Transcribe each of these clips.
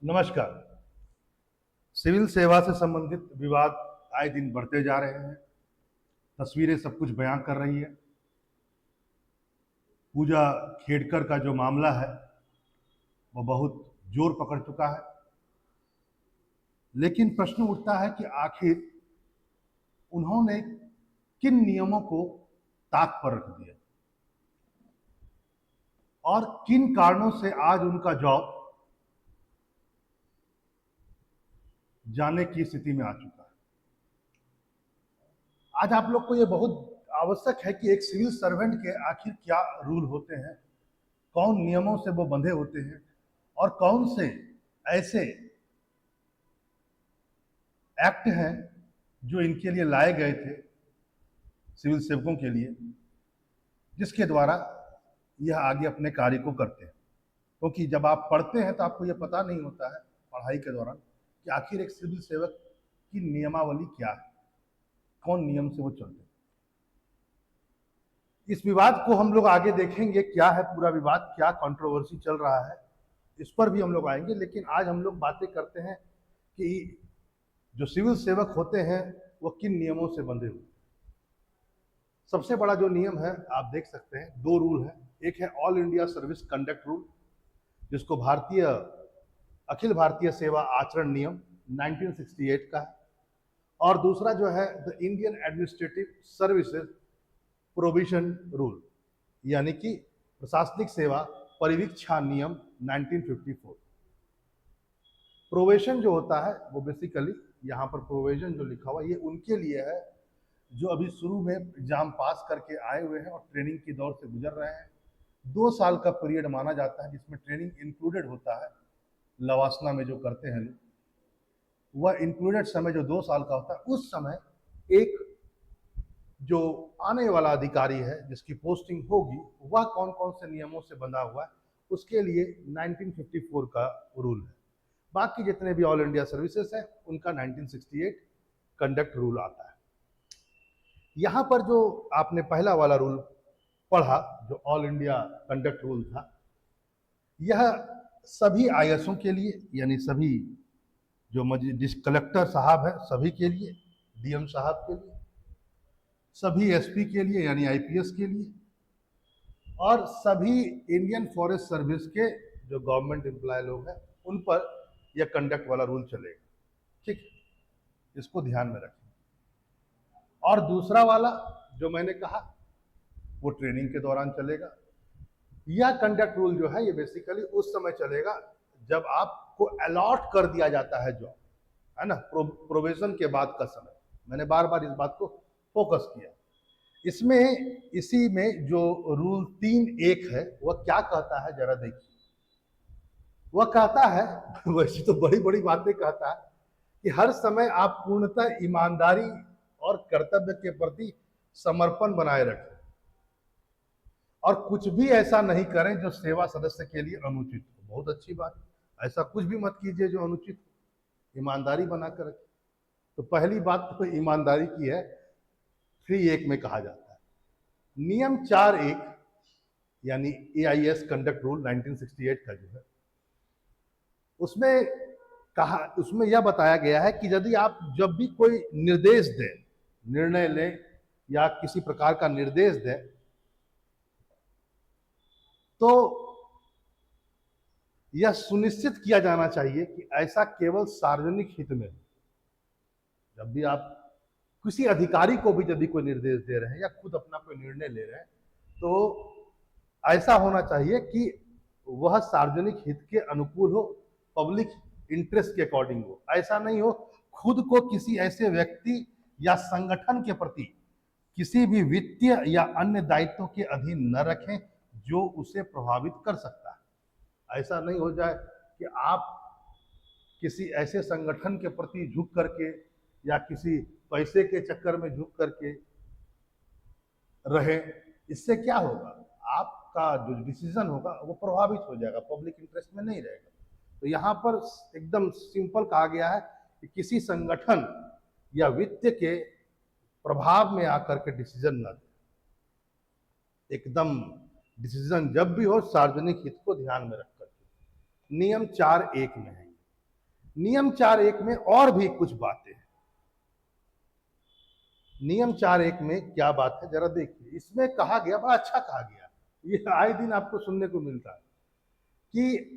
नमस्कार। सिविल सेवा से संबंधित विवाद आए दिन बढ़ते जा रहे हैं। तस्वीरें सब कुछ बयां कर रही है। पूजा खेड़कर का जो मामला है वो बहुत जोर पकड़ चुका है, लेकिन प्रश्न उठता है कि आखिर उन्होंने किन नियमों को ताक पर रख दिया और किन कारणों से आज उनका जॉब जाने की स्थिति में आ चुका है। आज आप लोग को यह बहुत आवश्यक है कि एक सिविल सर्वेंट के आखिर क्या रूल होते हैं, कौन नियमों से वो बंधे होते हैं और कौन से ऐसे एक्ट हैं जो इनके लिए लाए गए थे सिविल सेवकों के लिए, जिसके द्वारा यह आगे अपने कार्य को करते हैं। क्योंकि जब आप पढ़ते हैं तो आपको यह पता नहीं होता है पढ़ाई के दौरान कि आखिर एक सिविल सेवक की नियमावली क्या है, कौन नियम से वो चलते हैं। इस विवाद को हम लोग आगे देखेंगे, क्या है पूरा विवाद, क्या कंट्रोवर्सी चल रहा है, इस पर भी हम लोग आएंगे। लेकिन आज हम लोग बातें करते हैं कि जो सिविल सेवक होते हैं वो किन नियमों से बंधे हुए। सबसे बड़ा जो नियम है आप देख सकते हैं, दो रूल है। एक है all India service conduct rule, जिसको अखिल भारतीय सेवा आचरण नियम 1968 का है, और दूसरा जो है the Indian administrative services provision rule, यानी कि प्रशासनिक सेवा परिवीक्षा नियम 1954। प्रोवेशन जो होता है वो बेसिकली यहाँ पर प्रोविजन जो लिखा हुआ ये उनके लिए है जो अभी शुरू में एग्जाम पास करके आए हुए हैं और ट्रेनिंग की दौर से गुजर रहे हैं। 2 साल का पीरियड माना जाता है जिसमें ट्रेनिंग इंक्लूडेड होता है। लवासना में जो करते हैं लोग, वह इंक्लूडेड समय जो 2 साल का होता है, उस समय एक जो आने वाला अधिकारी है जिसकी पोस्टिंग होगी वह कौन कौन से नियमों से बंधा हुआ है, उसके लिए 1954 का रूल है। बाकी जितने भी ऑल इंडिया सर्विसेज है उनका 1968 कंडक्ट रूल आता है। यहां पर जो आपने पहला वाला रूल पढ़ा जो ऑल इंडिया कंडक्ट रूल था, यह सभी आईएएसओं के लिए, यानी सभी जो कलेक्टर साहब है सभी के लिए, डीएम साहब के लिए, सभी एसपी के लिए यानी आईपीएस के लिए, और सभी इंडियन फॉरेस्ट सर्विस के जो गवर्नमेंट एम्प्लॉय लोग हैं उन पर यह कंडक्ट वाला रूल चलेगा। ठीक, इसको ध्यान में रखें। और दूसरा वाला जो मैंने कहा वो ट्रेनिंग के दौरान चलेगा। यह कंडक्ट रूल जो है ये बेसिकली उस समय चलेगा जब आपको अलॉट कर दिया जाता है जॉब, है ना, प्रोविजन के बाद का समय। मैंने बार बार इस बात को फोकस किया। इसमें इसी में जो रूल 3(1) है वह क्या कहता है जरा देखिए। वह कहता है वैसे तो बड़ी बड़ी बातें कहता है कि हर समय आप पूर्णतः ईमानदारी और कर्तव्य के प्रति समर्पण बनाए रखें और कुछ भी ऐसा नहीं करें जो सेवा सदस्य के लिए अनुचित हो। बहुत अच्छी बात, ऐसा कुछ भी मत कीजिए जो अनुचित हो, ईमानदारी बनाकर रखें। तो पहली बात तो ईमानदारी की है, 3(1) में कहा जाता है। नियम 4(1) यानी एआईएस कंडक्ट रूल 1968 का जो है, उसमें यह बताया गया है कि यदि आप जब भी कोई निर्देश दें, निर्णय लें या किसी प्रकार का निर्देश दें, तो यह सुनिश्चित किया जाना चाहिए कि ऐसा केवल सार्वजनिक हित में। जब भी आप किसी अधिकारी को भी यदि कोई निर्देश दे रहे हैं या खुद अपना कोई निर्णय ले रहे हैं तो ऐसा होना चाहिए कि वह सार्वजनिक हित के अनुकूल हो, पब्लिक इंटरेस्ट के अकॉर्डिंग हो। ऐसा नहीं हो खुद को किसी ऐसे व्यक्ति या संगठन के प्रति किसी भी वित्तीय या अन्य दायित्व के अधीन न रखें जो उसे प्रभावित कर सकता है। ऐसा नहीं हो जाए कि आप किसी ऐसे संगठन के प्रति झुक करके या किसी पैसे के चक्कर में झुक करके रहे। इससे क्या होगा, आपका जो डिसीजन होगा वो प्रभावित हो जाएगा, पब्लिक इंटरेस्ट में नहीं रहेगा। तो यहाँ पर एकदम सिंपल कहा गया है कि किसी संगठन या वित्त के प्रभाव में आकर के डिसीजन न दे। एकदम डिसीजन जब भी हो सार्वजनिक हित को ध्यान में रख करके। नियम 4(1) में है। नियम 4.1 में और भी कुछ बातें हैं। नियम 4.1 में क्या बात है जरा देखिए। इसमें कहा गया, बड़ा अच्छा कहा गया, ये आए दिन आपको सुनने को मिलता है कि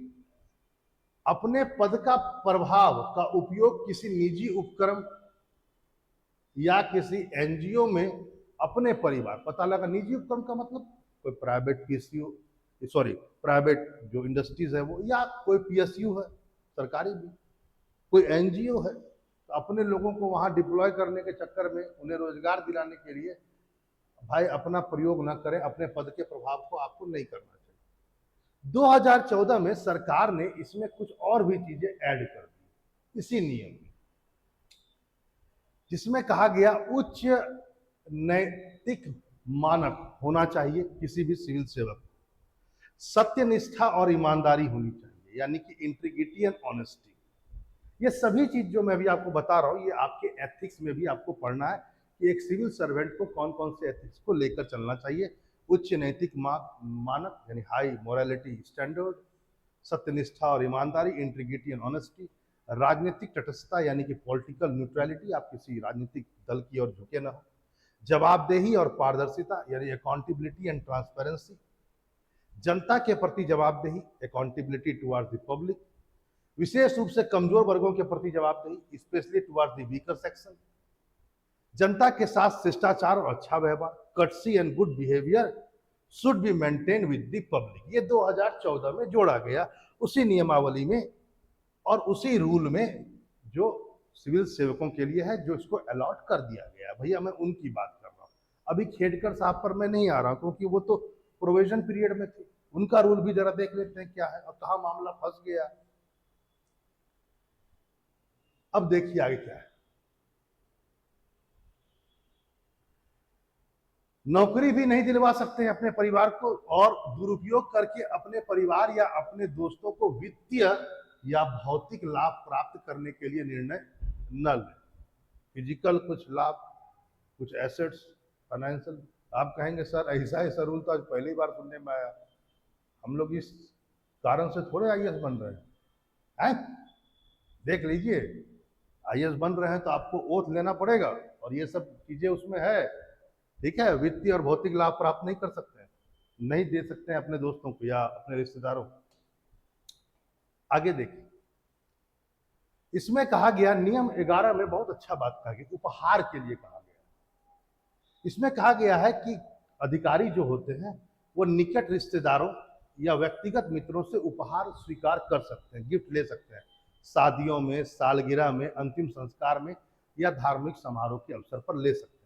अपने पद का प्रभाव का उपयोग किसी निजी उपक्रम या किसी एनजीओ में अपने परिवार, पता लगा निजी उपक्रम का मतलब कोई प्राइवेट पीएसयू, सॉरी प्राइवेट जो इंडस्ट्रीज है वो, या कोई पीएसयू है सरकारी भी, कोई एनजीओ है, तो अपने लोगों को वहां डिप्लॉय करने के चक्कर में उन्हें रोजगार दिलाने के लिए भाई अपना प्रयोग ना करें, अपने पद के प्रभाव को आपको नहीं करना चाहिए। 2014 में सरकार ने इसमें कुछ और भी चीजें ऐड कर दी इसी नियम में, जिसमें कहा गया उच्च नैतिक मानक होना चाहिए किसी भी सिविल सेवक, सत्यनिष्ठा और ईमानदारी होनी चाहिए, यानी कि इंटीग्रिटी एंड ऑनेस्टी। ये सभी चीज जो मैं अभी आपको बता रहा हूं, ये आपके एथिक्स में भी आपको पढ़ना है कि एक सिविल सर्वेंट को कौन कौन से एथिक्स को लेकर चलना चाहिए। उच्च नैतिक मानक यानी हाई मोरालिटी स्टैंडर्ड, सत्यनिष्ठा और ईमानदारी, इंटीग्रिटी एंड ऑनेस्टी, राजनीतिक तटस्थता यानी कि पॉलिटिकल न्यूट्रलिटी, आप किसी राजनीतिक दल की ओर झुके ना हो, जवाबदेही और पारदर्शिता यानी अकाउंटेबिलिटी एंड ट्रांसपेरेंसी, जनता के प्रति जवाबदेही अकाउंटेबिलिटी टुवर्ड्स द पब्लिक, विशेष रूप से कमजोर वर्गों के प्रति जवाबदेही specially towards the weaker section, जनता के साथ शिष्टाचार और अच्छा व्यवहार, courtesy and good behaviour should be maintain with the public. ये 2014 में जोड़ा गया उसी नियमावली में और उसी रूल में जो सिविल सेवकों के लिए है, जो इसको अलॉट कर दिया गया। भैया मैं उनकी बात कर रहा हूँ, अभी खेडकर साहब पर मैं नहीं आ रहा क्योंकि वो तो प्रोविजन पीरियड में थे, उनका रूल भी जरा देख लेते हैं क्या है और कहा मामला फंस गया। अब देखिए आगे क्या है। नौकरी भी नहीं दिलवा सकते हैं अपने परिवार को, और दुरुपयोग करके अपने परिवार या अपने दोस्तों को वित्तीय या भौतिक लाभ प्राप्त करने के लिए निर्णय न लें। फिजिकल कुछ लाभ, कुछ एसेट्स, फाइनेंशियल। आप कहेंगे सर ऐसा रूल तो आज पहली बार सुनने में आया, हम लोग इस कारण से थोड़े आईएएस बन रहे हैं। देख लीजिए, आईएएस बन रहे हैं तो आपको ओथ लेना पड़ेगा और ये सब चीजें उसमें है, ठीक है। वित्तीय और भौतिक लाभ प्राप्त नहीं कर सकते हैं, नहीं दे सकते हैं अपने दोस्तों को या अपने रिश्तेदारों को। आगे देखिए, इसमें कहा गया नियम 11 में बहुत अच्छा बात कहा गया, उपहार के लिए कहा गया। इसमें कहा गया है कि अधिकारी जो होते हैं वो निकट रिश्तेदारों या व्यक्तिगत मित्रों से उपहार स्वीकार कर सकते हैं, गिफ्ट ले सकते हैं, शादियों में, सालगिरह में, अंतिम संस्कार में या धार्मिक समारोह के अवसर पर ले सकते हैं,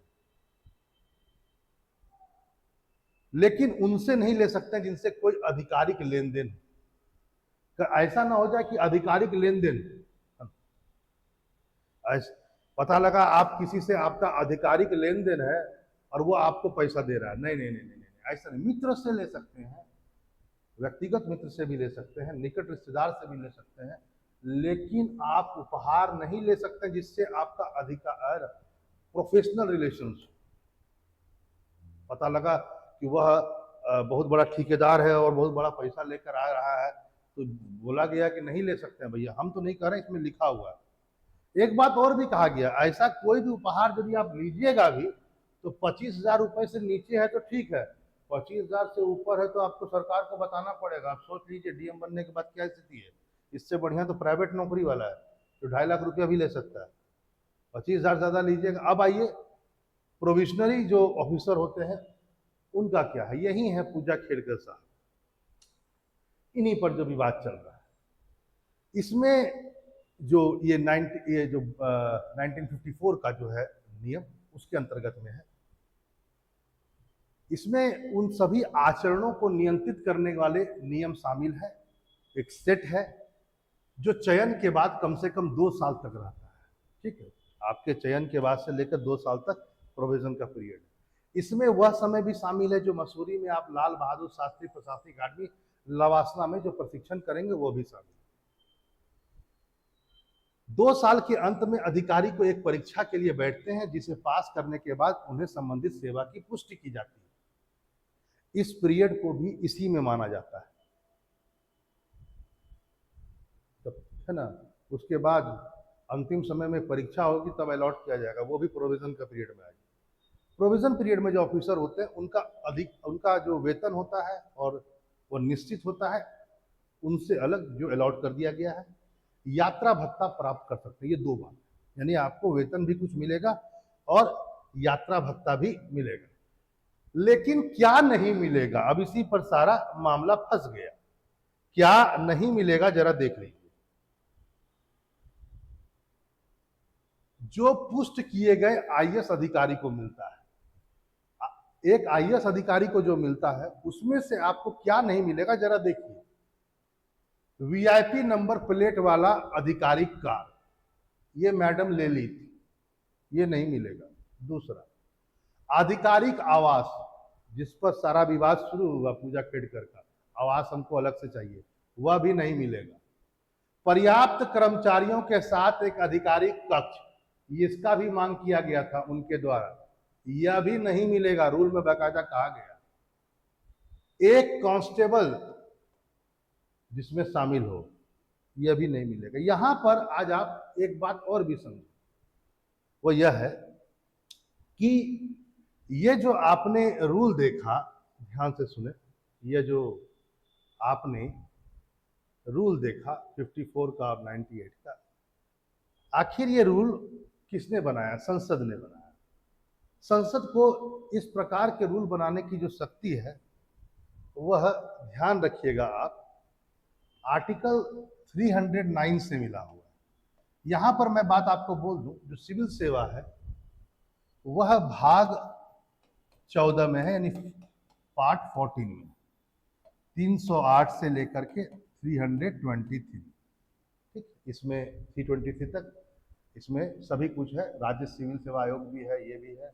लेकिन उनसे नहीं ले सकते जिनसे कोई आधिकारिक लेन देन। ऐसा ना हो जाए कि आधिकारिक लेन देन, पता लगा आप किसी से आपका आधिकारिक लेन देन है और वो आपको पैसा दे रहा है, नहीं नहीं नहीं नहीं, नहीं ऐसा नहीं। मित्र से ले सकते हैं, व्यक्तिगत मित्र से भी ले सकते हैं, निकट रिश्तेदार से भी ले सकते हैं, लेकिन आप उपहार नहीं ले सकते जिससे आपका अधिकार प्रोफेशनल रिलेशंस। पता लगा कि वह बहुत बड़ा ठेकेदार है और बहुत बड़ा पैसा लेकर आ रहा है, तो बोला गया कि नहीं ले सकते हैं। भैया हम तो नहीं कह रहे, इसमें लिखा हुआ है। एक बात और भी कहा गया, ऐसा कोई भी उपहार यदि आप लीजिएगा भी तो 25,000 रुपए से नीचे है तो ठीक है, 25,000 से ऊपर है तो आपको सरकार को बताना पड़ेगा। आप सोच लीजिए डीएम बनने के बाद क्या स्थिति है। इससे बढ़िया तो प्राइवेट नौकरी वाला है जो 2.5 लाख रुपया भी ले सकता है, 25,000 ज्यादा लीजिएगा। अब आइए प्रोविजनरी जो ऑफिसर होते हैं उनका क्या है, यही है पूजा खेड़कर साहब, इन्हीं पर जो विवाद चल रहा है। इसमें जो ये 1954 का जो है नियम उसके अंतर्गत में है। इसमें उन सभी आचरणों को नियंत्रित करने वाले नियम शामिल है, एक सेट है जो चयन के बाद कम से कम 2 साल तक रहता है, ठीक है। आपके चयन के बाद से लेकर 2 साल तक प्रोविजन का पीरियड है। इसमें वह समय भी शामिल है जो मसूरी में आप लाल बहादुर शास्त्री प्रशासनिक अकादमी लवासना में जो प्रशिक्षण करेंगे वो भी शामिल। 2 साल के अंत में अधिकारी को एक परीक्षा के लिए बैठते हैं जिसे पास करने के बाद उन्हें संबंधित सेवा की पुष्टि की जाती है। इस पीरियड को भी इसी में माना जाता है, है ना। उसके बाद अंतिम समय में परीक्षा होगी तब अलॉट किया जाएगा, वो भी प्रोविजन का पीरियड में आएगा। प्रोविजन पीरियड में जो ऑफिसर होते हैं उनका जो वेतन होता है और वो निश्चित होता है, उनसे अलग जो अलॉट कर दिया गया है। यात्रा भत्ता प्राप्त कर सकते हैं, ये दो बात, यानी आपको वेतन भी कुछ मिलेगा और यात्रा भत्ता भी मिलेगा। लेकिन क्या नहीं मिलेगा, अब इसी पर सारा मामला फंस गया। क्या नहीं मिलेगा जरा देख लीजिए। जो पुष्ट किए गए आईएएस अधिकारी को मिलता है, एक आईएएस अधिकारी को जो मिलता है उसमें से आपको क्या नहीं मिलेगा जरा देखिए। वीआईपी नंबर प्लेट वाला आधिकारिक कार, ये मैडम ले ली थी, ये नहीं मिलेगा। दूसरा, आधिकारिक आवास, जिस पर सारा विवाद शुरू हुआ पूजा खेड़कर का, आवास हमको अलग से चाहिए, वह भी नहीं मिलेगा। पर्याप्त कर्मचारियों के साथ एक आधिकारिक कक्ष, इसका भी मांग किया गया था उनके द्वारा, यह भी नहीं मिलेगा, रूल में बाकायदा कहा गया। एक कांस्टेबल जिसमें शामिल हो, यह भी नहीं मिलेगा। यहां पर आज आप एक बात और भी समझो, वो यह है कि ये जो आपने रूल देखा, ध्यान से सुने, ये जो आपने रूल देखा 54 का और 98 का, आखिर ये रूल किसने बनाया? संसद ने बनाया। संसद को इस प्रकार के रूल बनाने की जो शक्ति है, वह ध्यान रखिएगा आप, आर्टिकल 309 से मिला हुआ है। यहां पर मैं बात आपको बोल दूं, जो सिविल सेवा है वह भाग 14 में है, यानी पार्ट 14 में 308 से लेकर के 323, ठीक, इसमें 323 तक इसमें सभी कुछ है। राज्य सिविल सेवा आयोग भी है, ये भी है,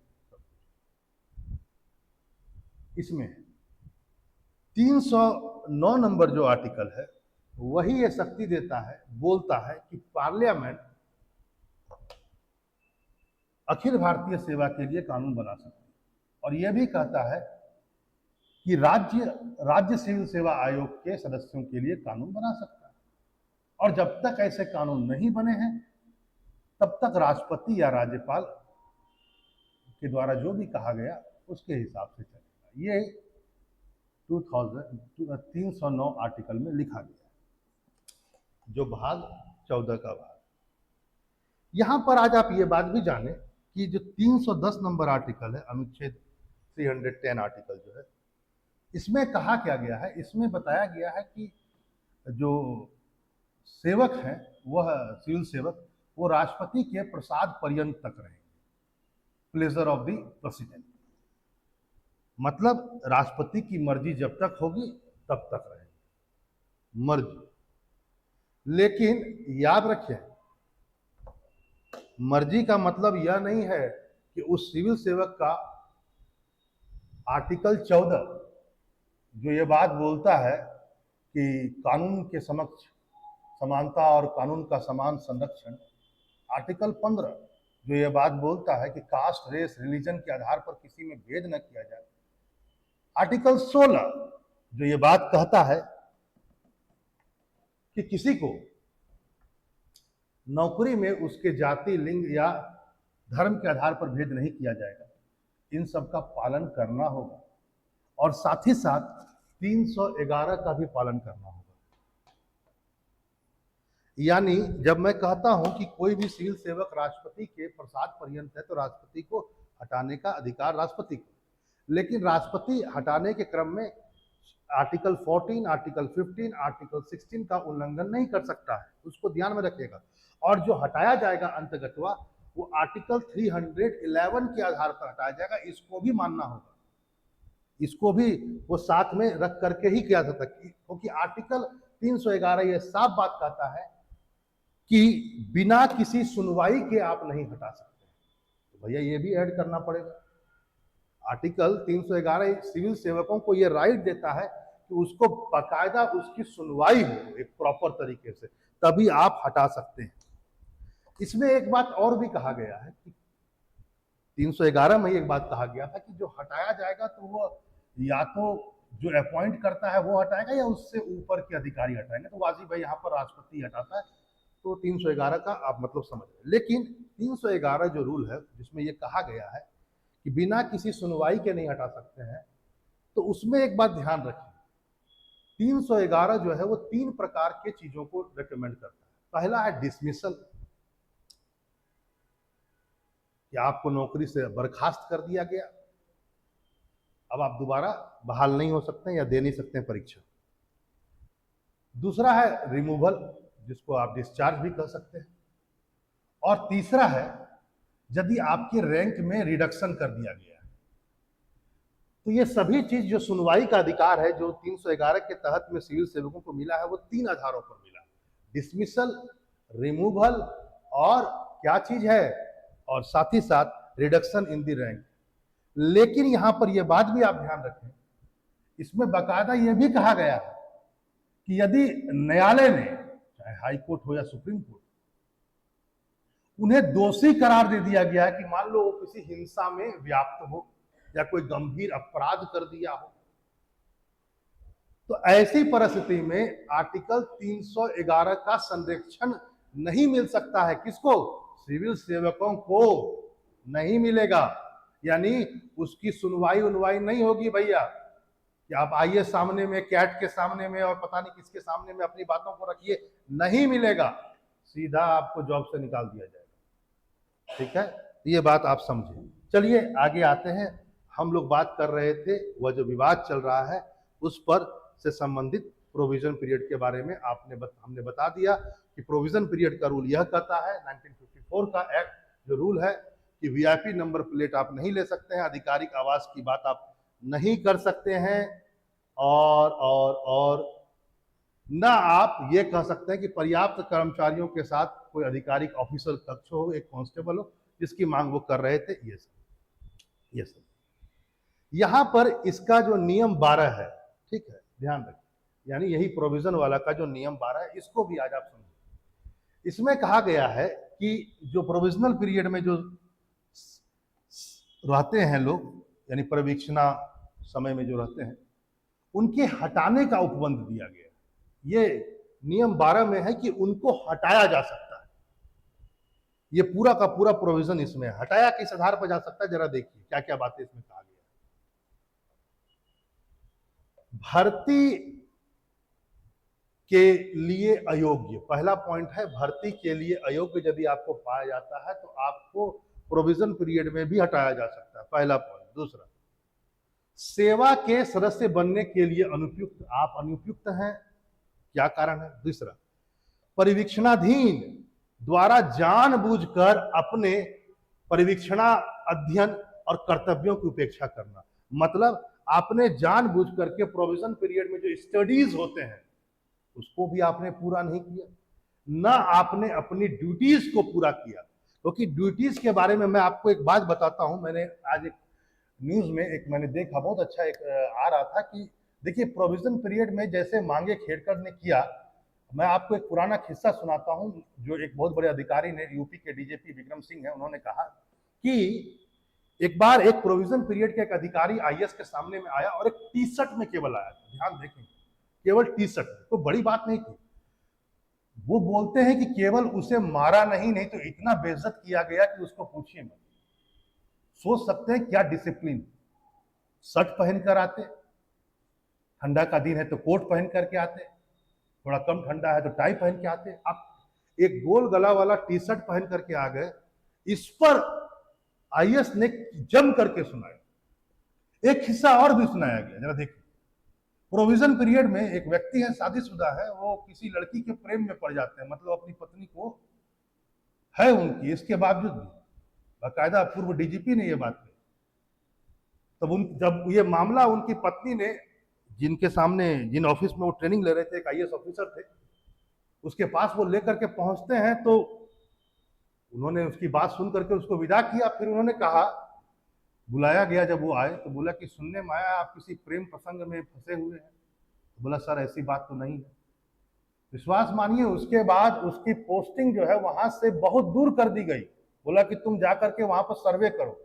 इसमें 309 नंबर जो आर्टिकल है वही ये शक्ति देता है, बोलता है कि पार्लियामेंट अखिल भारतीय सेवा के लिए कानून बना सकता है, और यह भी कहता है कि राज्य सिविल सेवा आयोग के सदस्यों के लिए कानून बना सकता है। और जब तक ऐसे कानून नहीं बने हैं तब तक राष्ट्रपति या राज्यपाल के द्वारा जो भी कहा गया उसके हिसाब से चलेगा। ये 309 आर्टिकल में लिखा गया है, जो भाग 14 का भाग। यहां पर आज आप ये बात भी जाने कि जो 310 नंबर आर्टिकल है, अनुच्छेद 310 आर्टिकल जो है, इसमें कहा क्या गया है? इसमें बताया गया है कि जो सेवक हैं, वह सिविल सेवक, वो राष्ट्रपति के प्रसाद पर्यंत तक रहेंगे, प्लेजर ऑफ द प्रेसिडेंट, मतलब राष्ट्रपति की मर्जी जब तक होगी तब तक रहेगी, मर्जी। लेकिन याद रखें, मर्जी का मतलब यह नहीं है कि उस सिविल सेवक का आर्टिकल 14 जो ये बात बोलता है कि कानून के समक्ष समानता और कानून का समान संरक्षण, आर्टिकल 15 जो ये बात बोलता है कि कास्ट, रेस, रिलीजन के आधार पर किसी में भेद न किया जाए, आर्टिकल 16 जो ये बात कहता है कि किसी को नौकरी में उसके जाति, लिंग या धर्म के आधार पर भेद नहीं किया जाएगा, इन सब का पालन करना होगा। और साथ ही साथ 311 का भी पालन करना होगा। यानी जब मैं कहता हूं कि कोई भी सिविल सेवक राष्ट्रपति के प्रसाद पर्यंत है, तो राष्ट्रपति को हटाने का अधिकार राष्ट्रपति को, लेकिन राष्ट्रपति हटाने के क्रम में आर्टिकल 14, आर्टिकल 15, आर्टिकल 16 का उल्लंघन नहीं कर सकता है, उसको ध्यान में रखिएगा। और जो हटाया जाएगा अंतगतवा, वो आर्टिकल 311 के आधार पर हटाया जाएगा, इसको भी मानना होगा, इसको भी वो साथ में रख करके ही किया जाता है, क्योंकि आर्टिकल 311 ये साफ बात कहता है कि बिना किसी सुनवाई के आप नहीं हटा सकते। तो भैया ये भी ऐड करना पड़ेगा। आर्टिकल 311 सिविल सेवकों को ये राइट देता है कि उसको बाकायदा उसकी सुनवाई हो एक प्रॉपर तरीके से, तभी आप हटा सकते हैं। इसमें एक बात और भी कहा गया है कि 311 में एक बात कहा गया था कि जो हटाया जाएगा तो वो या तो जो अपॉइंट करता है वो हटाएगा या उससे ऊपर के अधिकारी हटाएंगे। तो वाजिब भाई यहाँ पर राष्ट्रपति हटाता है, तो 311 का आप मतलब समझ रहे। लेकिन 311 जो रूल है जिसमें ये कहा गया है कि बिना किसी सुनवाई के नहीं हटा सकते हैं, तो उसमें एक बात ध्यान रखिए, 311 जो है वो 3 प्रकार के चीजों को रिकमेंड करता है। पहला है डिसमिसल, कि आपको नौकरी से बर्खास्त कर दिया गया, अब आप दोबारा बहाल नहीं हो सकते या दे नहीं सकते परीक्षा। दूसरा है रिमूवल, जिसको आप डिस्चार्ज भी कह सकते हैं। और तीसरा है यदि आपके रैंक में रिडक्शन कर दिया गया है। तो ये सभी चीज जो सुनवाई का अधिकार है जो 311 के तहत में सिविल सेवकों को मिला है वो 3 आधारों पर मिला, डिसमिसल, रिमूवल और क्या चीज है, और साथ ही साथ रिडक्शन इन द रैंक। लेकिन यहां पर यह बात भी आप ध्यान रखें, इसमें बाकायदा यह भी कहा गया है कि यदि न्यायालय ने, चाहे हाई कोर्ट हो या सुप्रीम कोर्ट, उन्हें दोषी करार दे दिया गया है कि मान लो वो किसी हिंसा में व्याप्त हो या कोई गंभीर अपराध कर दिया हो, तो ऐसी परिस्थिति में आर्टिकल 311 का संरक्षण नहीं मिल सकता है। किसको? सिविल सेवकों को नहीं मिलेगा। यानी उसकी सुनवाई उनवाई नहीं होगी भैया कि आप आइए सामने में, कैट के सामने में और पता नहीं किसके सामने में अपनी बातों को रखिए, नहीं मिलेगा, सीधा आपको जॉब से निकाल दिया जाएगा। ठीक है, ये बात आप समझे। चलिए आगे आते हैं। हम लोग बात कर रहे थे वह जो विवाद चल रहा है उस पर से संबंधित प्रोविजन पीरियड के बारे में हमने बता दिया कि प्रोविजन पीरियड का रूल यह कहता है, 1954 का एक्ट जो रूल है कि वीआईपी नंबर प्लेट आप नहीं ले सकते हैं, आधिकारिक आवास की बात आप नहीं कर सकते हैं, और ना आप ये कह सकते हैं कि पर्याप्त कर्मचारियों के साथ कोई आधिकारिक ऑफिसर कक्ष हो, एक कांस्टेबल हो, जिसकी मांग वो कर रहे थे। ये सब यहां पर इसका जो नियम 12 है, ठीक है, ध्यान रखिए, यानी यही प्रोविजन वाला का जो नियम 12 है इसको भी आज आप समझिए। इसमें कहा गया है कि जो प्रोविजनल पीरियड में जो रहते हैं लोग, यानी परिवीक्षणा समय में जो रहते हैं, उनके हटाने का उपबंध दिया गया। ये नियम 12 में है कि उनको हटाया जा सकता है। ये पूरा का पूरा प्रोविजन इसमें हटाया किस आधार पर जा सकता है, जरा देखिए क्या क्या बातें इसमें कहा गया। भर्ती के लिए अयोग्य, पहला पॉइंट है, भर्ती के लिए अयोग्य यदि आपको पाया जाता है तो आपको प्रोविजन पीरियड में भी हटाया जा सकता है, पहला पॉइंट। दूसरा, सेवा के सदस्य बनने के लिए अनुपयुक्त, आप अनुपयुक्त हैं, क्या कारण है। दूसरा, परिवीक्षणाधीन द्वारा जानबूझकर अपने परिवीक्षणा अध्ययन और कर्तव्यों की उपेक्षा करना, मतलब आपने जानबूझ करके प्रोविजन पीरियड में जो स्टडीज होते हैं उसको भी आपने पूरा नहीं किया, ना आपने अपनी ड्यूटीज को पूरा किया। क्योंकि ड्यूटीज के बारे में मैं आपको एक बात बताता हूं, मैंने आज एक न्यूज में एक मैंने देखा, बहुत अच्छा एक आ रहा था कि देखिए प्रोविजन पीरियड में जैसे मांगे खेड़कर ने किया। मैं आपको एक पुराना किस्सा सुनाता हूं जो एक बहुत बड़े अधिकारी ने, यूपी के डीजीपी विक्रम सिंह है, उन्होंने कहा कि एक बार एक प्रोविजन पीरियड के एक अधिकारी आईएएस के सामने में आया और एक टी शर्ट में केवल आया, ध्यान देखें, केवल टी शर्ट, तो बड़ी बात नहीं थी। वो बोलते हैं कि केवल उसे मारा नहीं तो इतना बेइज्जत किया गया कि उसको पूछिए मत। सोच सकते हैं क्या डिसिप्लिन, शर्ट पहनकर आते, ठंडा का दिन है तो कोट पहन करके आते, थोड़ा कम ठंडा है तो टाई पहन के आते, आप एक गोल गला वाला टी शर्ट पहन करके आ गए। इस पर आईएएस ने जम करके सुनाया। एक हिस्सा और भी सुनाया गया, जरा देखिए। प्रोविजन पीरियड में एक व्यक्ति है, शादीशुदा है, वो किसी लड़की के प्रेम में पड़ जाते हैं, मतलब अपनी पत्नी को है उनकी, इसके बावजूद भी बाकायदा पूर्व डीजीपी ने ये बात कही। तब जब ये मामला उनकी पत्नी ने, जिनके सामने, जिन ऑफिस में वो ट्रेनिंग ले रहे थे, एक आईएएस ऑफिसर थे, उसके पास वो लेकर के पहुंचते हैं तो उन्होंने उसकी बात सुन करके उसको विदा किया। फिर उन्होंने कहा, बुलाया गया जब वो आए तो बोला कि सुनने में आया आप किसी प्रेम प्रसंग में फंसे हुए हैं। तो बोला सर ऐसी बात तो नहीं है। विश्वास मानिए उसके बाद उसकी पोस्टिंग जो है वहां से बहुत दूर कर दी गई। बोला कि तुम जाकर के वहां पर सर्वे करो।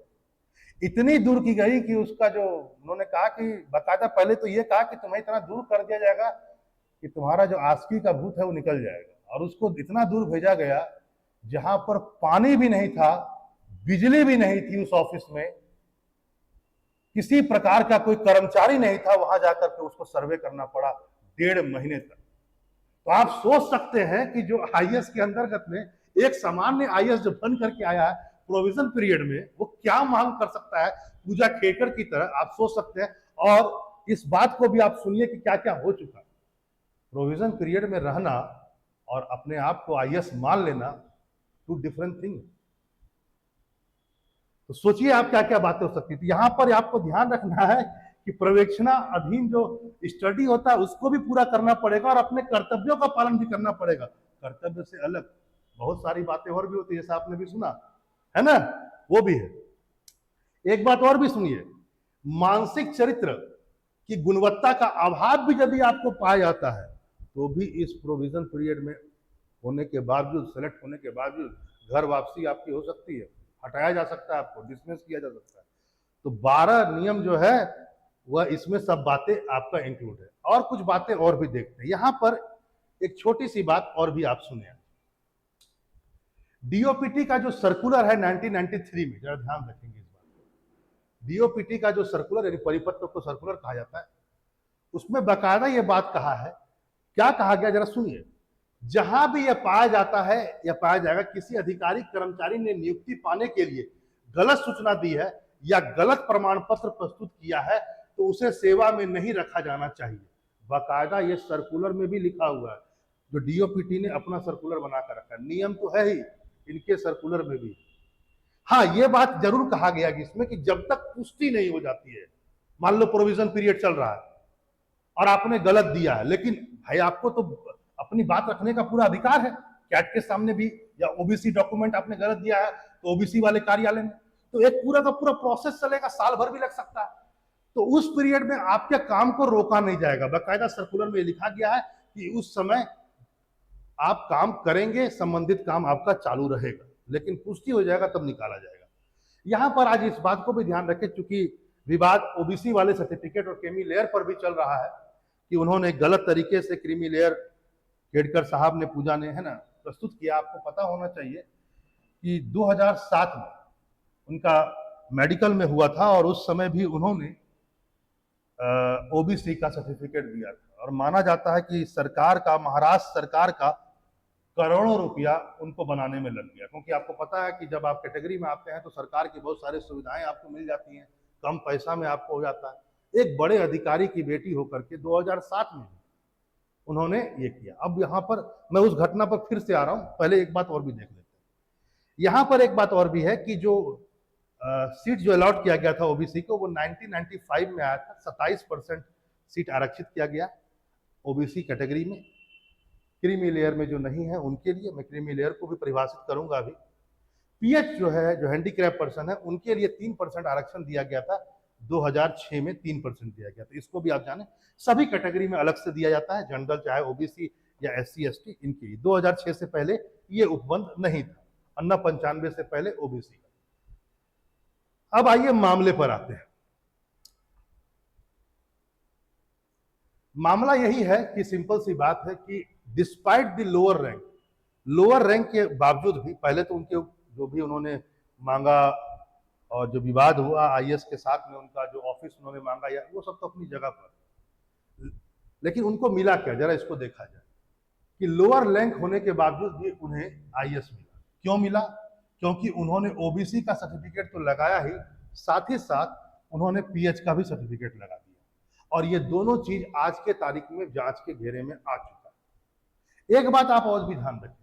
इतनी दूर की गई कि उसका जो, उन्होंने कहा कि बकायदा पहले तो ये कहा कि तुम्हें इतना दूर कर दिया जाएगा कि तुम्हारा जो आस्की का भूत है वो निकल जाएगा, और उसको इतना दूर भेजा गया जहां पर पानी भी नहीं था, बिजली भी नहीं थी, उस ऑफिस में किसी प्रकार का कोई कर्मचारी नहीं था, वहां जाकर के उसको सर्वे करना पड़ा 1.5 महीने तक। तो आप सोच सकते हैं कि जो आईएएस के अंतर्गत में एक सामान्य आईएएस जो बन करके आया है प्रोविजन पीरियड में, वो क्या मांग कर सकता है पूजा खेकर की तरह, आप सोच सकते हैं। और इस बात को भी आप सुनिए कि क्या क्या हो चुका। प्रोविजन पीरियड में रहना और अपने आप को आईएएस मान लेना, टू डिफरेंट थिंग। तो सोचिए आप क्या क्या बातें हो सकती थी। यहां पर आपको ध्यान रखना है कि पर्यवेक्षणा अधीन जो स्टडी होता है उसको भी पूरा करना पड़ेगा और अपने कर्तव्यों का पालन भी करना पड़ेगा। कर्तव्य से अलग बहुत सारी बातें और भी होती है, जैसा आपने भी सुना है ना, वो भी है। एक बात और भी सुनिए, मानसिक चरित्र की गुणवत्ता का अभाव भी यदि आपको पाया जाता है तो भी इस प्रोविजन पीरियड में होने के बावजूद, सेलेक्ट होने के बावजूद घर वापसी आपकी हो सकती है, हटाया जा सकता है, आपको डिसमिस किया जा सकता है। तो 12 नियम जो है वह इसमें सब बातें आपका इंक्लूड है। और कुछ बातें और भी देखते हैं यहां पर। एक छोटी सी बात और भी आप सुने, डीओपीटी का जो सर्कुलर है 1993 में, जरा ध्यान रखेंगे इस बात को। डीओपीटी का जो सर्कुलर यानी परिपत्र को सर्कुलर कहा जाता है, उसमें बाकायदा ये बात कहा है, क्या कहा गया जरा सुनिए। जहां भी यह पाया जाता है या पाया जाएगा किसी अधिकारी कर्मचारी ने नियुक्ति पाने के लिए गलत सूचना दी है या गलत प्रमाण पत्र प्रस्तुत किया है तो उसे सेवा में नहीं रखा जाना चाहिए। बाकायदा ये सर्कुलर में भी लिखा हुआ है, जो डीओपीटी ने अपना सर्कुलर बनाकर रखा है। नियम तो है ही, इनके सर्कुलर में भी। हाँ, ये बात जरूर कहा गया कि इसमें कि जब तक पुष्टि नहीं हो जाती है, मान लो प्रोविजन पीरियड चल रहा है और आपने गलत दिया है, लेकिन भाई आपको तो अपनी बात रखने का पूरा अधिकार है कैट के सामने भी, या ओबीसी डॉक्यूमेंट आपने गलत दिया है तो ओबीसी वाले कार्यालय में, तो एक पूरा का पूरा प्रोसेस चलेगा, साल भर भी लग सकता है। तो उस पीरियड में आपके काम को रोका नहीं जाएगा। बाकायदा सर्कुलर में लिखा गया है कि उस समय आप काम करेंगे, संबंधित काम आपका चालू रहेगा, लेकिन पुष्टि हो जाएगा तब निकाला जाएगा। यहां पर आज इस बात को भी ध्यान रखें, चूंकि विवाद ओबीसी वाले सर्टिफिकेट और क्रीमी लेयर पर भी चल रहा है कि उन्होंने गलत तरीके से क्रीमी लेयर केडकर साहब ने, पूजा ने, है ना, प्रस्तुत किया। आपको पता होना चाहिए कि 2007 में उनका मेडिकल में हुआ था और उस समय भी उन्होंने ओबीसी का सर्टिफिकेट दिया था और माना जाता है कि सरकार का, महाराष्ट्र सरकार का करोड़ों रुपया उनको बनाने में लग गया, क्योंकि आपको पता है कि जब आप कैटेगरी में आते हैं तो सरकार की बहुत सारी सुविधाएं आपको मिल जाती हैं, कम पैसा में आपको हो जाता है। एक बड़े अधिकारी की बेटी होकर के 2007 में उन्होंने ये किया। अब यहाँ पर मैं उस घटना पर फिर से आ रहा हूँ, पहले एक बात और भी देख लेते हैं। यहाँ पर एक बात और भी है कि जो सीट जो अलॉट किया गया था ओबीसी को, वो 1995 में आया था। 27% सीट आरक्षित किया गया ओबीसी कैटेगरी में। क्रीमी लेयर में जो नहीं है उनके लिए, मैं क्रीमी लेयर को भी परिभाषित करूंगा अभी। पीएच जो है, जो हैंडीक्रैप पर्सन है, उनके लिए 3% आरक्षण दिया गया था। 2006 में 3% दिया गया था। इसको भी आप जाने, सभी कैटेगरी में अलग से दिया जाता है, जनरल चाहे ओबीसी या एससी एसटी, इनके 2006 से पहले ये उपबंध नहीं था, अन्ना 95 से पहले ओबीसी का। अब आइए मामले पर आते हैं। मामला यही है कि सिंपल सी बात है कि डिस्पाइट द लोअर रैंक के बावजूद भी, पहले तो उनके जो भी उन्होंने मांगा और जो विवाद हुआ आईएएस के साथ में, उनका जो ऑफिस उन्होंने मांगा, या वो सब तो अपनी जगह पर, लेकिन उनको मिला क्या, जरा इसको देखा जाए कि लोअर रैंक होने के बावजूद भी उन्हें आईएएस मिला। क्यों मिला? क्योंकि उन्होंने ओबीसी का सर्टिफिकेट तो लगाया ही, साथ ही साथ उन्होंने पीएच का भी सर्टिफिकेट लगा दिया, और ये दोनों चीज आज के तारीख में जांच के घेरे में आ चुका है। एक बात आप और भी ध्यान रखें,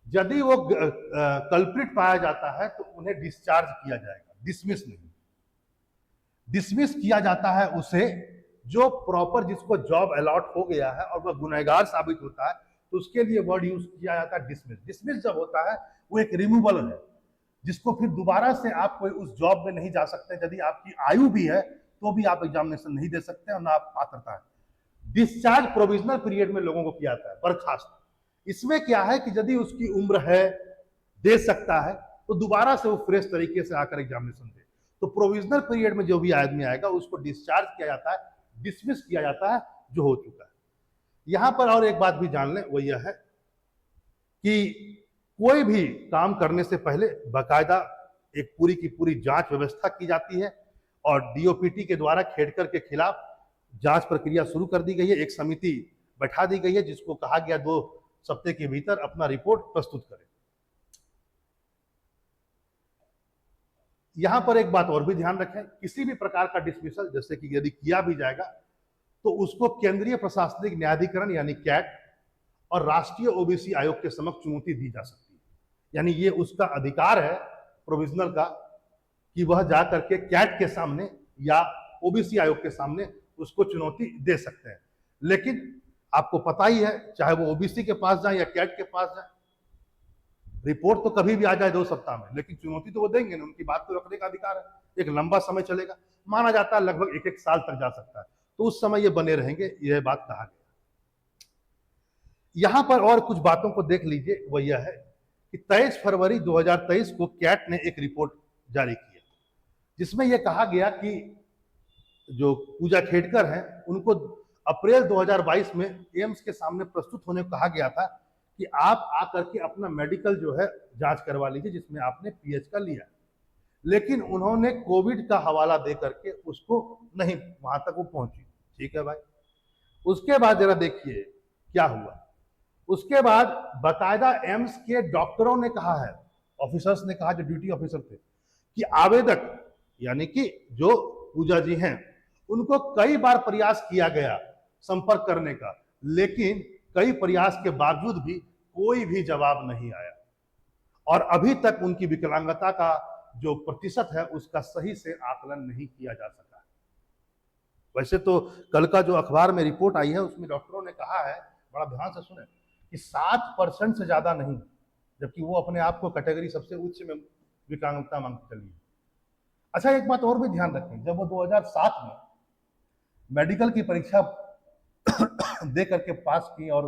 यदि वो कल्प्रिट पाया जाता है तो उन्हें डिस्चार्ज किया जाएगा, डिसमिस नहीं। डिसमिस किया जाता है उसे जो प्रॉपर, जिसको जॉब अलॉट हो गया है और वह गुनहगार साबित होता है, तो उसके लिए वर्ड यूज किया जाता है डिसमिस। डिसमिस जब होता है वो एक रिमूवल है, जिसको फिर दोबारा से आप कोई उस जॉब में नहीं जा सकते। यदि आपकी आयु भी है तो भी आप एग्जामिनेशन नहीं दे सकते और ना आप पात्रता है। डिस्चार्ज प्रोविजनल पीरियड में लोगों को किया जाता है, बर्खास्त। इसमें क्या है कि यदि उसकी उम्र है, दे सकता है, तो दोबारा से वो फ्रेश तरीके से आकर एग्जामिनेशन दे। तो प्रोविजनल पीरियड में जो भी आदमी आएगा उसको डिस्चार्ज किया जाता है, डिसमिस किया जाता है जो हो चुका है। यहां पर और एक बात भी जान लें, वो यह है कि कोई भी काम करने से पहले बाकायदा एक पूरी की पूरी जांच व्यवस्था की जाती है और डीओपीटी के द्वारा खेडकर के खिलाफ जांच प्रक्रिया शुरू कर दी गई है। एक समिति बैठा दी गई है जिसको कहा गया 2 सप्ताह के भीतर अपना रिपोर्ट प्रस्तुत करें। यहां पर एक बात और भी ध्यान रखें, किसी भी प्रकार का डिसमिसल जैसे कि यदि किया भी जाएगा तो उसको केंद्रीय प्रशासनिक न्यायाधिकरण यानी कैट और राष्ट्रीय ओबीसी आयोग के समक्ष चुनौती दी जा सकती है। यानी ये उसका अधिकार है प्रोविजनल का कि वह जाकर के कैट के सामने या ओबीसी आयोग के सामने उसको चुनौती दे सकते हैं। लेकिन आपको पता ही है, चाहे वो ओबीसी के पास जाए या कैट के पास जाए, रिपोर्ट तो कभी भी आ जाए 2 सप्ताह में, लेकिन चुनौती तो वो देंगे ना, उनकी बात तो रखने का अधिकार है। एक लंबा समय चलेगा, माना जाता है लगभग 1-1 साल तक जा सकता है, तो उस समय ये बने रहेंगे, यह बात कहा गया। यहां पर और कुछ बातों को देख लीजिए, वो यह है कि 23 फरवरी 2023 को कैट ने एक रिपोर्ट जारी किया जिसमें यह कहा गया कि जो पूजा खेडकर हैं उनको अप्रैल 2022 में एम्स के सामने प्रस्तुत होने को कहा गया था कि आप आकर के अपना मेडिकल जो है जांच करवा लीजिए जिसमें आपने पीएच का लिया। लेकिन उन्होंने कोविड का हवाला दे करके उसको नहीं, वहां तक वो पहुंची। ठीक है भाई, उसके बाद जरा देखिए क्या हुआ। उसके बाद बाकायदा एम्स के डॉक्टरों ने कहा है, ऑफिसर्स ने कहा, जो ड्यूटी ऑफिसर थे, कि आवेदक यानी कि जो पूजा जी हैं उनको कई बार प्रयास किया गया संपर्क करने का, लेकिन कई प्रयास के बावजूद भी कोई भी जवाब नहीं आया और अभी तक उनकी विकलांगता का जो प्रतिशत है उसका सही से आकलन नहीं किया जा सका। वैसे तो कल का जो अखबार में रिपोर्ट आई है उसमें डॉक्टरों ने कहा है, बड़ा ध्यान से सुने, कि 7% से ज्यादा नहीं, जबकि वो अपने आप को कैटेगरी सबसे उच्च में विकलांगता मांगती चली। अच्छा, एक बात और भी ध्यान रखें, जब वो 2007 में मेडिकल की परीक्षा दे करके पास की और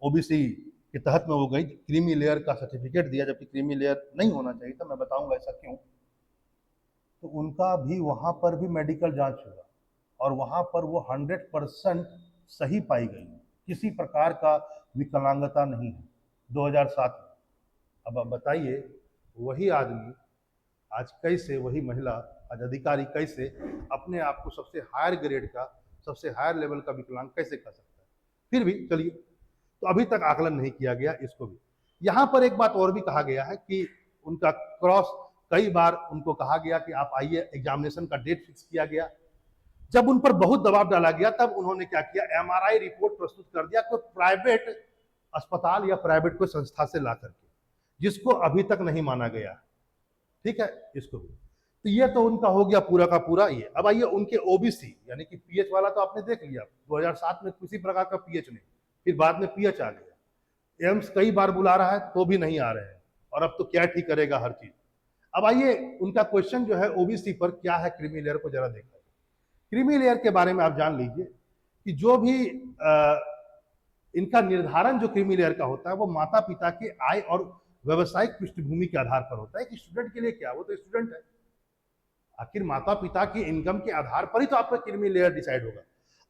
ओबीसी के तहत में वो गई, क्रीमी लेयर का सर्टिफिकेट दिया, जबकि क्रीमी लेयर नहीं होना चाहिए था, मैं बताऊंगा ऐसा क्यों। तो उनका भी वहां पर भी मेडिकल जांच हुआ और वहां पर वो 100% सही पाई गई, किसी प्रकार का विकलांगता नहीं है 2007 में। अब आप बताइए, वही आदमी आज कैसे, वही महिला आज अधिकारी कैसे अपने आप को सबसे हायर ग्रेड का, सबसे हायर लेवल का विकलांग कैसे कर सकता है। फिर भी चलिए, तो अभी तक आकलन नहीं किया गया इसको भी। यहां पर एक बात और भी कहा गया है कि उनका क्रॉस, कई बार उनको कहा गया कि आप आइए, एग्जामिनेशन का डेट फिक्स किया गया। जब उन पर बहुत दबाव डाला गया तब उन्होंने क्या किया, एमआरआई रिपोर्ट प्रस्तुत कर दिया कोई प्राइवेट अस्पताल या प्राइवेट कोई संस्था से ला करके, जिसको अभी तक नहीं माना गया। ठीक है, इसको भी। तो ये तो उनका हो गया पूरा का पूरा ये। अब आइए उनके ओबीसी यानी कि पीएच वाला तो आपने देख लिया, 2007 में किसी प्रकार का पीएच नहीं, फिर बाद में पीएच आ गया। एम्स कई बार बुला रहा है तो भी नहीं आ रहे हैं, और अब तो क्या ठीक करेगा हर चीज। अब आइए उनका क्वेश्चन जो है ओबीसी पर क्या है, क्रीमी लेयर को जरा देखा। क्रीमी लेयर के बारे में आप जान लीजिए कि जो भी इनका निर्धारण जो क्रीमी लेयर का होता है वो माता पिता के आय और व्यवसायिक पृष्ठभूमि के आधार पर होता है। कि स्टूडेंट के लिए क्या, वो तो स्टूडेंट है, आखिर माता पिता की इनकम के आधार पर ही तो आपका क्रीमी लेयर डिसाइड होगा।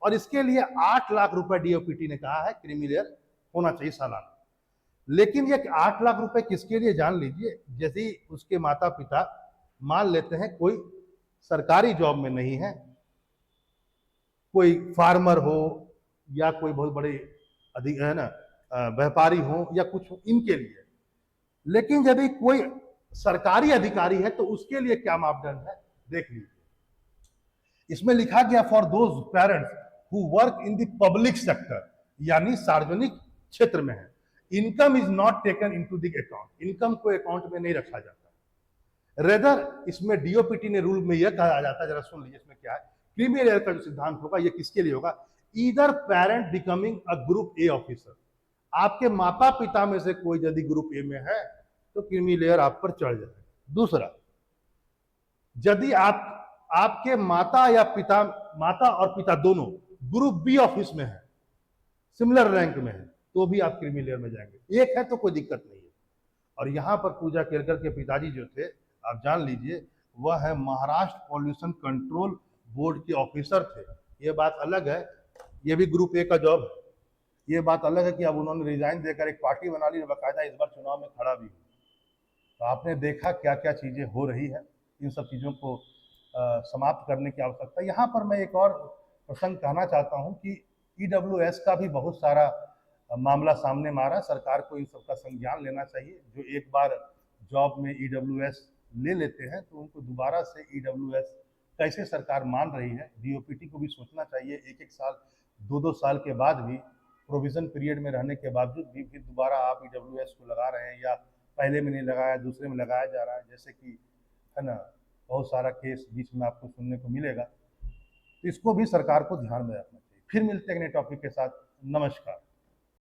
और इसके लिए 8 लाख रुपए डीओपीटी ने कहा है क्रीमी लेयर होना चाहिए सालाना। लेकिन ये 8 लाख रुपए किसके लिए, जान लीजिए, यदि उसके माता पिता मान लेते हैं कोई सरकारी जॉब में नहीं है, कोई फार्मर हो या कोई बहुत बड़े अधिक है ना व्यापारी हो या कुछ हो, इनके लिए। लेकिन यदि कोई सरकारी अधिकारी है तो उसके लिए क्या मापदंड है, देख लीजिए। इसमें लिखा गया for those parents who work in the public sector, यानी सार्वजनिक क्षेत्र में है, income is not taken into the account, income को अकाउंट में नहीं रखा जाता। रेदर इसमें डीओपीटी ने रूल में यह कहा जाता है, जरा सुन लीजिए इसमें क्या है। क्रीमी लेयर का जो सिद्धांत होगा ये किसके लिए होगा, either parent becoming a group A officer, आपके माता पिता में से कोई यदि ग्रुप ए में है तो क्रीमी लेयर आप पर चढ़ जाएगा। दूसरा, यदि आपके माता या पिता, माता और पिता दोनों ग्रुप बी ऑफिस में है, सिमिलर रैंक में है, तो भी आप क्रीमी लेयर में जाएंगे। एक है तो कोई दिक्कत नहीं है। और यहां पर पूजा केरकर के पिताजी जो थे, आप जान लीजिए, वह है महाराष्ट्र पॉल्यूशन कंट्रोल बोर्ड के ऑफिसर थे। यह बात अलग है, यह भी ग्रुप ए का जॉब है, ये बात अलग है कि अब उन्होंने रिजाइन देकर एक पार्टी बना ली और बाकायदा इस बार चुनाव में खड़ा भी। तो आपने देखा क्या क्या चीज़ें हो रही है, इन सब चीज़ों को समाप्त करने की आवश्यकता है। यहाँ पर मैं एक और प्रसंग कहना चाहता हूँ कि ईडब्ल्यूएस का भी बहुत सारा मामला सामने मारा। सरकार को इन सब का संज्ञान लेना चाहिए। जो एक बार जॉब में ईडब्ल्यूएस ले लेते हैं तो उनको दोबारा से ईडब्ल्यूएस कैसे सरकार मान रही है, डीओपीटी को भी सोचना चाहिए। एक एक साल, दो दो साल के बाद भी, प्रोविजन पीरियड में रहने के बावजूद भी फिर दोबारा आप ईडब्ल्यूएस को लगा रहे हैं, या पहले में नहीं लगाया दूसरे में लगाया जा रहा है, जैसे कि है ना, बहुत सारा केस बीच में आपको सुनने को मिलेगा। तो इसको भी सरकार को ध्यान में रखना चाहिए। फिर मिलते हैं नए टॉपिक के साथ। नमस्कार।